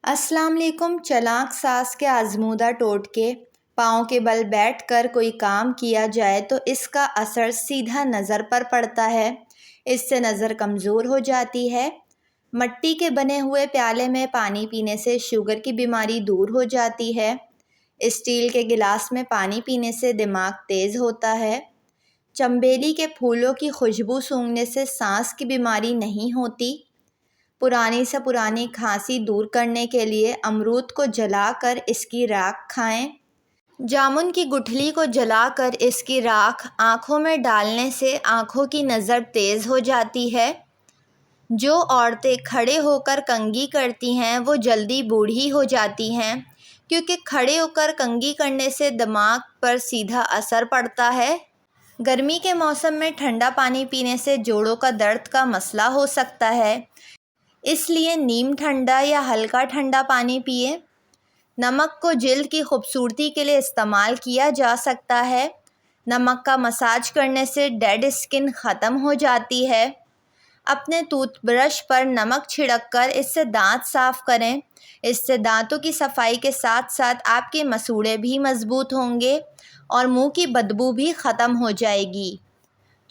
अस्सलाम वालेकुम। चालाक सास के आजमूदा टोटके। पाँव के बल बैठकर कोई काम किया जाए तो इसका असर सीधा नज़र पर पड़ता है। इससे नज़र कमज़ोर हो जाती है। मिट्टी के बने हुए प्याले में पानी पीने से शुगर की बीमारी दूर हो जाती है। स्टील के गिलास में पानी पीने से दिमाग तेज़ होता है। चंबेली के फूलों की खुशबू सूंघने से सांस की बीमारी नहीं होती। पुरानी से पुरानी खांसी दूर करने के लिए अमरूद को जलाकर इसकी राख खाएं। जामुन की गुठली को जलाकर इसकी राख आँखों में डालने से आँखों की नज़र तेज़ हो जाती है। जो औरतें खड़े होकर कंघी करती हैं वो जल्दी बूढ़ी हो जाती हैं, क्योंकि खड़े होकर कंघी करने से दिमाग पर सीधा असर पड़ता है। गर्मी के मौसम में ठंडा पानी पीने से जोड़ों का दर्द का मसला हो सकता है, इसलिए नीम ठंडा या हल्का ठंडा पानी पिए। नमक को जिल्द की खूबसूरती के लिए इस्तेमाल किया जा सकता है। नमक का मसाज करने से डेड स्किन ख़त्म हो जाती है। अपने टूथब्रश पर नमक छिड़ककर इससे दांत साफ़ करें। इससे दांतों की सफाई के साथ साथ आपके मसूड़े भी मजबूत होंगे और मुंह की बदबू भी ख़त्म हो जाएगी।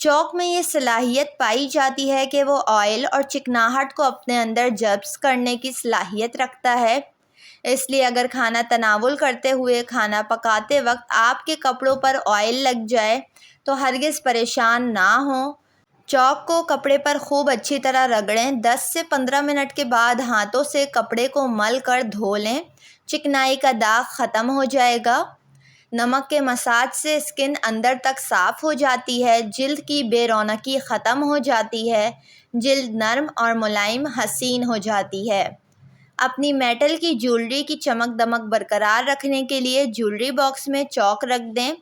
चौक में ये सलाहियत पाई जाती है कि वो ऑयल और चिकनाहट को अपने अंदर जब्स करने की सलाहियत रखता है। इसलिए अगर खाना तनावुल करते हुए खाना पकाते वक्त आपके कपड़ों पर ऑयल लग जाए तो हरगिज़ परेशान ना हों। चौक को कपड़े पर खूब अच्छी तरह रगड़ें। 10 से 15 मिनट के बाद हाथों से कपड़े को मल कर धो लें। चिकनाई का दाग ख़त्म हो जाएगा। नमक के मसाज से स्किन अंदर तक साफ़ हो जाती है। जिल्द की बेरौनकी ख़त्म हो जाती है। जिल्द नरम और मुलायम हसीन हो जाती है। अपनी मेटल की ज्वेलरी की चमक दमक बरकरार रखने के लिए ज्वेलरी बॉक्स में चौक रख दें।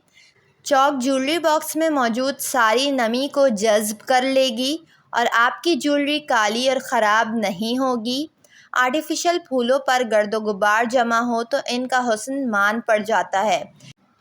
चौक ज्वेलरी बॉक्स में मौजूद सारी नमी को जज़्ब कर लेगी और आपकी ज्वेलरी काली और ख़राब नहीं होगी। आर्टिफिशियल फूलों पर गर्द गुबार जमा हो तो इनका हुस्न मान पड़ जाता है।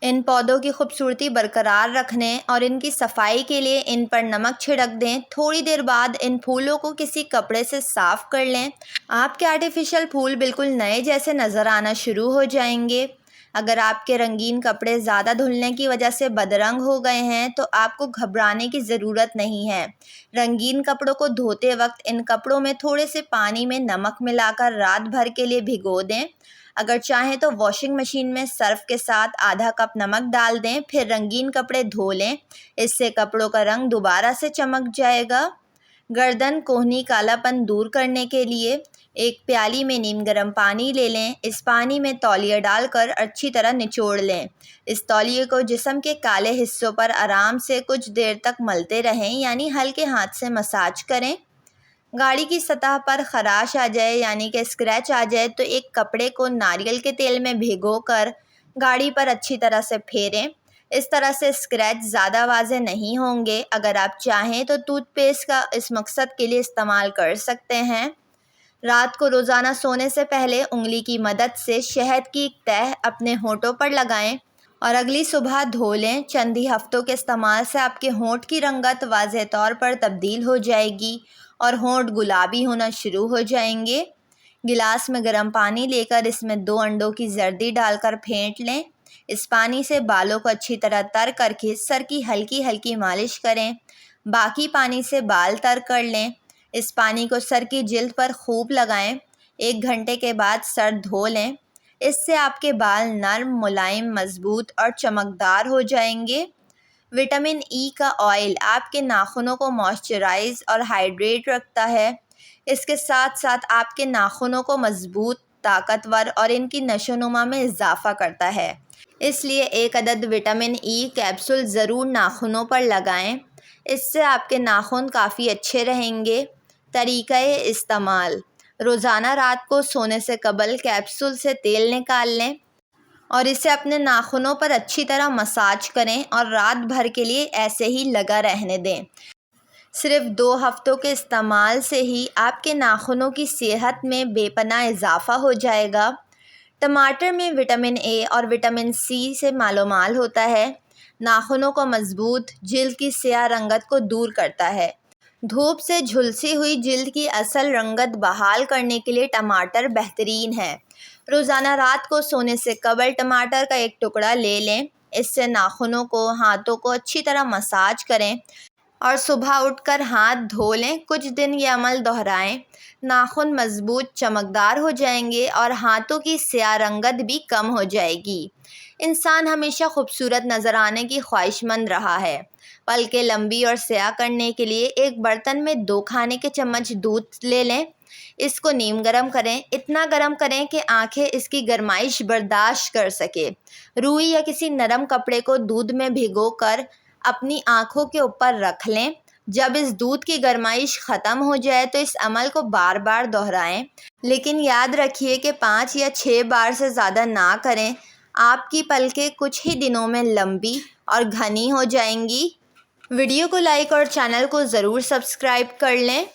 इन पौधों की खूबसूरती बरकरार रखने और इनकी सफाई के लिए इन पर नमक छिड़क दें। थोड़ी देर बाद इन फूलों को किसी कपड़े से साफ़ कर लें। आपके आर्टिफिशियल फूल बिल्कुल नए जैसे नज़र आना शुरू हो जाएंगे। अगर आपके रंगीन कपड़े ज़्यादा धुलने की वजह से बदरंग हो गए हैं तो आपको घबराने की ज़रूरत नहीं है। रंगीन कपड़ों को धोते वक्त इन कपड़ों में थोड़े से पानी में नमक मिलाकर रात भर के लिए भिगो दें। अगर चाहें तो वॉशिंग मशीन में सर्फ़ के साथ आधा कप नमक डाल दें, फिर रंगीन कपड़े धो लें। इससे कपड़ों का रंग दोबारा से चमक जाएगा। गर्दन कोहनी कालापन दूर करने के लिए एक प्याली में नीम गर्म पानी ले लें। इस पानी में तौलिया डालकर अच्छी तरह निचोड़ लें। इस तौलिए को जिस्म के काले हिस्सों पर आराम से कुछ देर तक मलते रहें, यानी हल्के हाथ से मसाज करें। गाड़ी की सतह पर ख़राश आ जाए यानी कि स्क्रैच आ जाए तो एक कपड़े को नारियल के तेल में भिगोकर गाड़ी पर अच्छी तरह से फेरें। इस तरह से स्क्रैच ज़्यादा वाज़ेह नहीं होंगे। अगर आप चाहें तो टूथपेस्ट का इस मकसद के लिए इस्तेमाल कर सकते हैं। रात को रोज़ाना सोने से पहले उंगली की मदद से शहद की एक तह अपने होठों पर लगाएं और अगली सुबह धो लें। चंद ही हफ्तों के इस्तेमाल से आपके होंठ की रंगत वाज़ेह तौर पर तब्दील हो जाएगी और होंठ गुलाबी होना शुरू हो जाएंगे। गिलास में गर्म पानी लेकर इसमें 2 अंडों की जर्दी डालकर फेंट लें। इस पानी से बालों को अच्छी तरह तर करके सर की हल्की हल्की मालिश करें। बाकी पानी से बाल तर कर लें। इस पानी को सर की जिल्द पर खूब लगाएं। 1 घंटे के बाद सर धो लें। इससे आपके बाल नरम, मुलायम, मजबूत और चमकदार हो जाएंगे। विटामिन ई का ऑयल आपके नाखूनों को मॉइस्चराइज और हाइड्रेट रखता है। इसके साथ साथ आपके नाखूनों को मजबूत, ताकतवर और इनकी नशोनुमा में इजाफा करता है। इसलिए 1 अदद विटामिन ई कैप्सूल ज़रूर नाखूनों पर लगाएं। इससे आपके नाखून काफ़ी अच्छे रहेंगे। तरीक़े इस्तेमाल: रोज़ाना रात को सोने से कबल कैप्सूल से तेल निकाल लें और इसे अपने नाखूनों पर अच्छी तरह मसाज करें और रात भर के लिए ऐसे ही लगा रहने दें। सिर्फ 2 हफ्तों के इस्तेमाल से ही आपके नाखूनों की सेहत में बेपनाह इजाफा हो जाएगा। टमाटर में विटामिन ए और विटामिन सी से मालोमाल होता है। नाखूनों को मजबूत, जिल्द की स्याह रंगत को दूर करता है। धूप से झुलसी हुई जिल्द की असल रंगत बहाल करने के लिए टमाटर बेहतरीन है। रोज़ाना रात को सोने से कबल टमाटर का एक टुकड़ा ले लें। इससे नाखूनों को, हाथों को अच्छी तरह मसाज करें और सुबह उठकर हाथ धो लें। कुछ दिन ये अमल दोहराएं। नाखून मजबूत, चमकदार हो जाएंगे और हाथों की स्याह रंगत भी कम हो जाएगी। इंसान हमेशा खूबसूरत नज़र आने की ख्वाहिशमंद रहा है। पलकें लंबी और स्याह करने के लिए एक बर्तन में 2 खाने के चम्मच दूध ले लें। इसको नीम गरम करें, इतना गरम करें कि आंखें इसकी गरमाइश बर्दाश्त कर सके। रुई या किसी नरम कपड़े को दूध में भिगोकर अपनी आंखों के ऊपर रख लें। जब इस दूध की गरमाइश ख़त्म हो जाए तो इस अमल को बार बार दोहराएं, लेकिन याद रखिए कि 5 या 6 बार से ज़्यादा ना करें। आपकी पलकें कुछ ही दिनों में लंबी और घनी हो जाएंगी। वीडियो को लाइक और चैनल को ज़रूर सब्सक्राइब कर लें।